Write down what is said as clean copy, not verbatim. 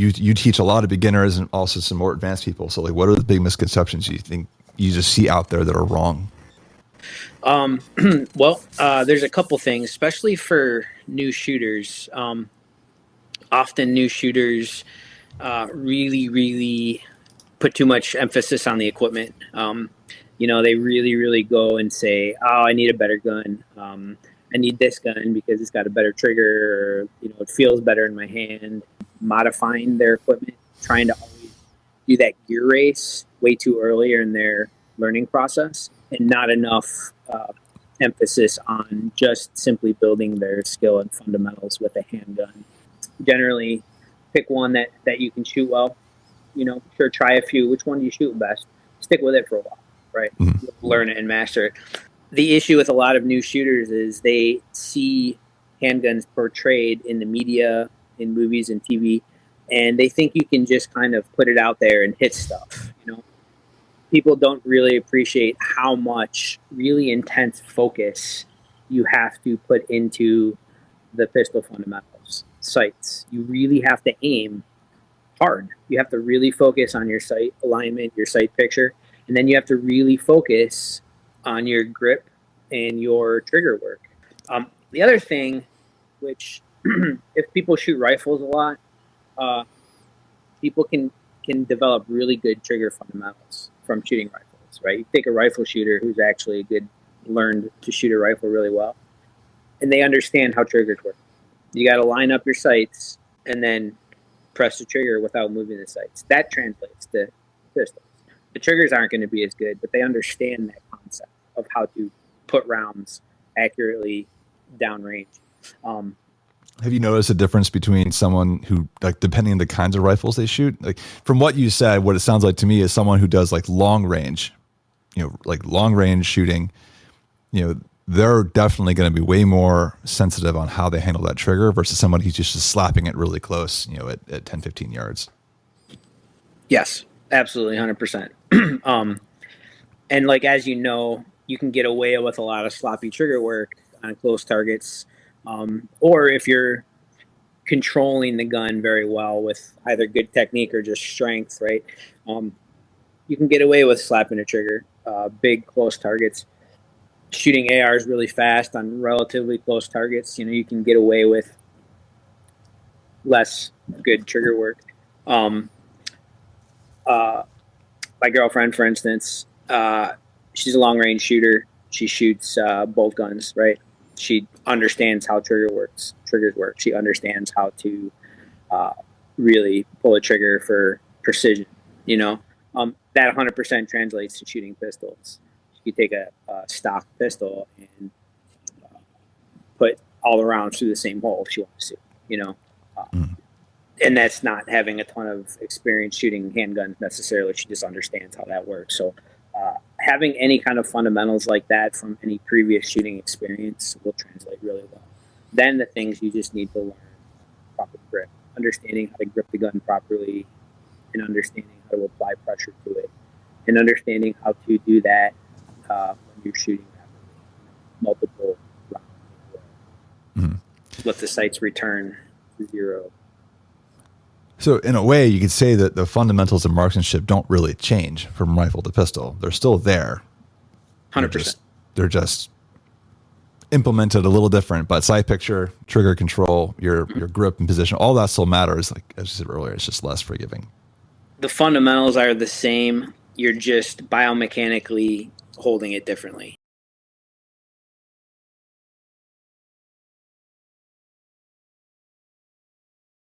you teach a lot of beginners and also some more advanced people. So like, what are the big misconceptions you think you just see out there that are wrong? Well, there's a couple things, especially for new shooters. Often new shooters really put too much emphasis on the equipment. They really go and say, "Oh, I need a better gun. I need this gun because it's got a better trigger, or it feels better in my hand." Modifying their equipment, trying to always do that gear race way too early in their learning process, and not enough emphasis on just simply building their skill and fundamentals with a handgun. Generally, pick one that you can shoot well. Sure, try a few. Which one do you shoot best? Stick with it for a while, right? Mm-hmm. Learn it and master it. The issue with a lot of new shooters is they see handguns portrayed in the media, in movies and TV, and they think you can just kind of put it out there and hit stuff. People don't really appreciate how much really intense focus you have to put into the pistol fundamentals, sights. You really have to aim hard. You have to really focus on your sight alignment, your sight picture, and then you have to really focus on your grip and your trigger work. The other thing, which if people shoot rifles a lot, people can develop really good trigger fundamentals from shooting rifles, right? You take a rifle shooter who's actually learned to shoot a rifle really well, and they understand how triggers work. You got to line up your sights and then press the trigger without moving the sights. That translates to pistols. The triggers aren't going to be as good, but they understand that concept of how to put rounds accurately downrange. Have you noticed a difference between someone who, like, depending on the kinds of rifles they shoot? Like, from what you said, what it sounds like to me is someone who does like long range, like long range shooting, they're definitely going to be way more sensitive on how they handle that trigger versus someone who's just slapping it really close, at 10, 15 yards. Yes, absolutely. 100%. And like, as you can get away with a lot of sloppy trigger work on close targets. Or if you're controlling the gun very well with either good technique or just strength, right? You can get away with slapping a trigger, big close targets. Shooting ARs really fast on relatively close targets, you can get away with less good trigger work. My girlfriend, for instance, she's a long range shooter. She shoots bolt guns, right? She understands how triggers work. She understands how to really pull a trigger for precision. That 100% translates to shooting pistols. You take a stock pistol and put all the rounds through the same hole if she wants to, and that's not having a ton of experience shooting handguns necessarily. She just understands how that works. So having any kind of fundamentals like that from any previous shooting experience will translate really well. Then the things you just need to learn: proper grip, understanding how to grip the gun properly, and understanding how to apply pressure to it, and understanding how to do that when you're shooting multiple rounds. Let the sights return to zero. So in a way, you could say that the fundamentals of marksmanship don't really change from rifle to pistol. They're still there. 100%. They're just implemented a little different, but sight picture, trigger control, your grip and position, all that still matters. Like as you said earlier, it's just less forgiving. The fundamentals are the same. You're just biomechanically holding it differently.